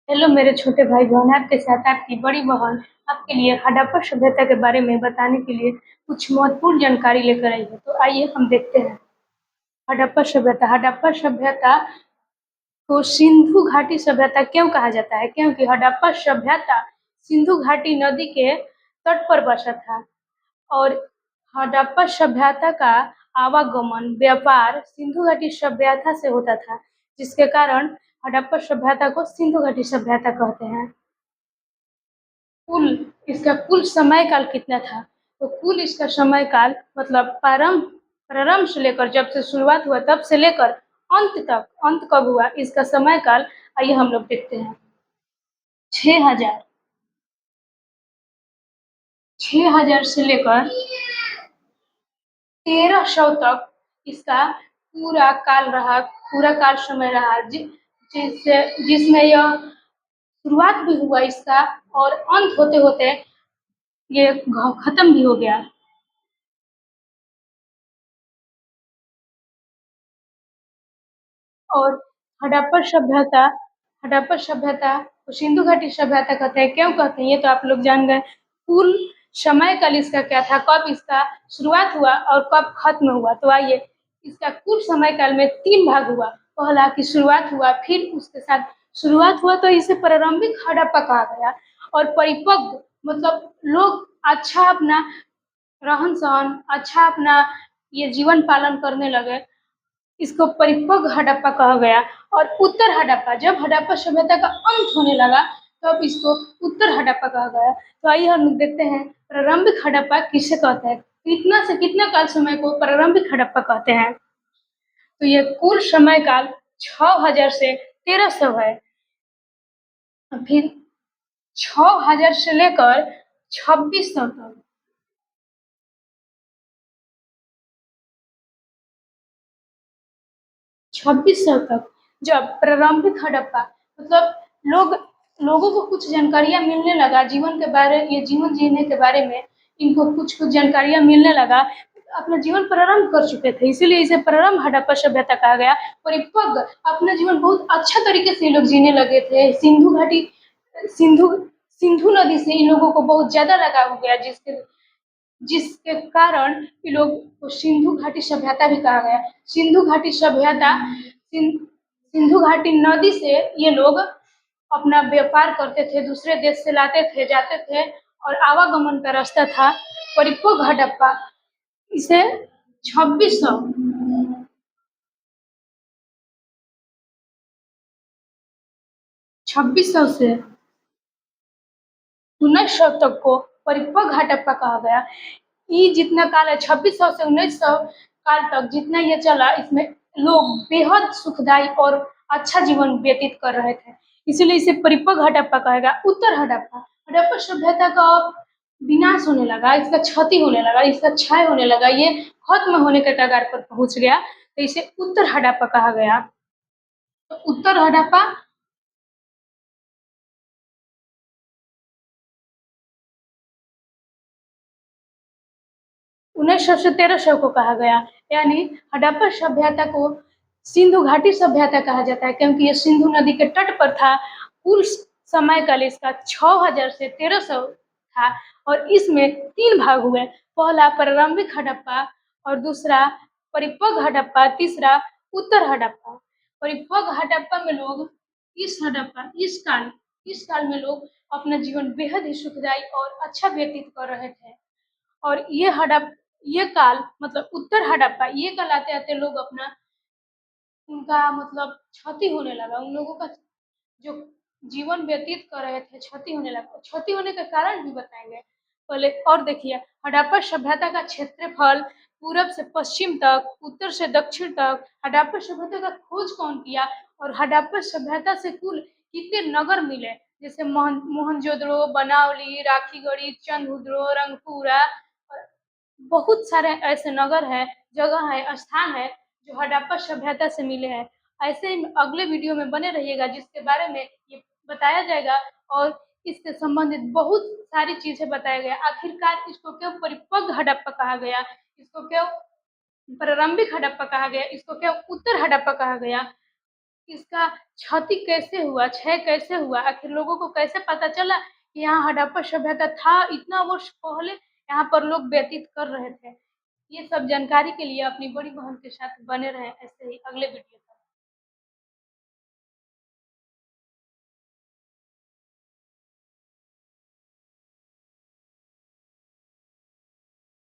Hello मेरे छोटे भाई बहन, आपके साथ आपकी बड़ी बहन आपके लिए हड़प्पा सभ्यता के बारे में बताने के लिए कुछ महत्वपूर्ण जानकारी लेकर आई है। तो आइए हम देखते हैं। हड़प्पा सभ्यता को सिंधु घाटी सभ्यता क्यों कहा जाता है? क्योंकि हड़प्पा सभ्यता सिंधु घाटी नदी के तट पर बसा था। और हड़प्पा सभ्यता का आवागमन व्यापार सिंधु घाटी सभ्यता से होता था, जिसके कारण हड़प्पा सभ्यता को सिंधु घाटी सभ्यता कहते हैं। कुल इसका कुल समय काल कितना था? तो कुल इसका समय काल मतलब प्रारंभ से लेकर, जब से शुरुआत हुआ तब से लेकर अंत तक, अंत कब हुआ इसका समय काल आइए हम लोग देखते हैं। 6000 6000 से लेकर 1300 तक इसका पूरा काल समय रहा, जिसमें यह शुरुआत भी हुआ इसका और अंत होते होते ये खत्म भी हो गया। और हड़प्पा सभ्यता हड़प्पा सभ्यता को सिंधु घाटी सभ्यता कहते हैं। क्यों कहते हैं ये तो आप लोग जान गए। कुल समय काल इसका क्या था, कब इसका शुरुआत हुआ और कब खत्म हुआ? तो आइए, इसका कुल समय काल में 3 भाग हुआ। पहला की शुरुआत हुआ, फिर उसके साथ शुरुआत हुआ तो इसे प्रारंभिक हड़प्पा कहा गया। और परिपक्व मतलब लोग अच्छा अपना रहन सहन, अच्छा अपना ये जीवन पालन करने लगे, इसको परिपक्व हड़प्पा कहा गया। और उत्तर हड़प्पा, जब हड़प्पा सभ्यता का अंत होने लगा तब इसको उत्तर हड़प्पा कहा गया। तो आइए हम लोग देखते हैं प्रारंभिक हड़प्पा किसे कहते हैं, कितना से कितना काल समय को प्रारंभिक हड़प्पा कहते हैं। तो ये कुल समय काल 6000 से 1300 है। फिर 6000 से लेकर 2600 तक, 2600 तक जब प्रारंभिक हड़प्पा मतलब लोग लोगों को कुछ जानकारियां मिलने लगा जीवन के बारे, ये जीवन जीने के बारे में इनको कुछ कुछ जानकारियां मिलने लगा, अपना जीवन प्रारंभ कर चुके थे, इसीलिए इसे प्रारंभ हड़प्पा सभ्यता कहा गया। परिपक्व अपना जीवन बहुत अच्छा तरीके से ये लोग जीने लगे थे। सिंधु सिंधु नदी से इन लोगों को बहुत ज्यादा लगाव हो गया, जिसके जिसके कारण ये लोग को सिंधु घाटी सभ्यता भी कहा गया। सिंधु घाटी सभ्यता सिंधु घाटी नदी से ये लोग अपना व्यापार करते थे, दूसरे देश से लाते थे, जाते थे और आवागमन का रास्ता था परिपक्व हड़प्पा। इसे 2600 2600 से 1900 तक को परिपक्व हड़प्पा कहा गया। ये जितना काल है 2600 से 1900 काल तक जितना ये चला, इसमें लोग बेहद सुखदायी और अच्छा जीवन व्यतीत कर रहे थे, इसीलिए इसे परिपक्व हड़प्पा कहेगा। उत्तर हड़प्पा, हड़प्पा सभ्यता का विनाश होने लगा, इसका क्षति होने लगा, इसका क्षय होने लगा, ये खत्म होने के कगार पर पहुंच गया, तो इसे उत्तर हड़प्पा कहा गया। तो उत्तर हड़प्पा 1900 से 1300 को कहा गया। यानी हड़प्पा सभ्यता को सिंधु घाटी सभ्यता कहा जाता है, क्योंकि ये सिंधु नदी के तट पर था। कुल समय काल इसका 6000 से 1300 था और इसमें 3 भाग हुए। पहला प्रारंभिक हड़प्पा और दूसरा परिपक्व हड़प्पा, तीसरा उत्तर हड़प्पा। परिपक्व हड़प्पा में लोग इस काल में लोग अपना जीवन बेहद ही सुखदायी और अच्छा व्यतीत कर रहे थे। और ये काल मतलब उत्तर हड़प्पा, ये काल आते आते लोग अपना उनका मतलब क्षति होने लगा, उन लोगों का जो जीवन व्यतीत कर रहे थे क्षति होने लगा। क्षति होने का कारण भी बताएंगे पहले। और देखिए, हड़प्पा सभ्यता का क्षेत्रफल पूरब से पश्चिम तक, उत्तर से दक्षिण तक हड़प्पा सभ्यता का खोज कौन किया और हड़प्पा सभ्यता से कुल कितने नगर मिले, जैसे मोहनजोदड़ो, बनावली, राखीगढ़ी, चंदहुदड़ो, रंगपुरा और बहुत सारे ऐसे नगर है, जगह है, स्थान है जो हड़प्पा सभ्यता से मिले हैं। ऐसे ही अगले वीडियो में बने रहिएगा, जिसके बारे में ये बताया जाएगा और इससे संबंधित बहुत सारी चीजें बताया गया। आखिरकार इसको क्यों परिपक्व हड़प्पा कहा गया, इसको क्यों प्रारंभिक हड़प्पा कहा गया, इसको क्यों उत्तर हड़प्पा कहा गया, इसका क्षय कैसे हुआ, आखिर लोगों को कैसे पता चला कि यहाँ हड़प्पा सभ्यता था, इतना वर्ष पहले यहाँ पर लोग व्यतीत कर रहे थे। ये सब जानकारी के लिए अपनी बड़ी बहन के साथ बने रहें ऐसे ही अगले वीडियो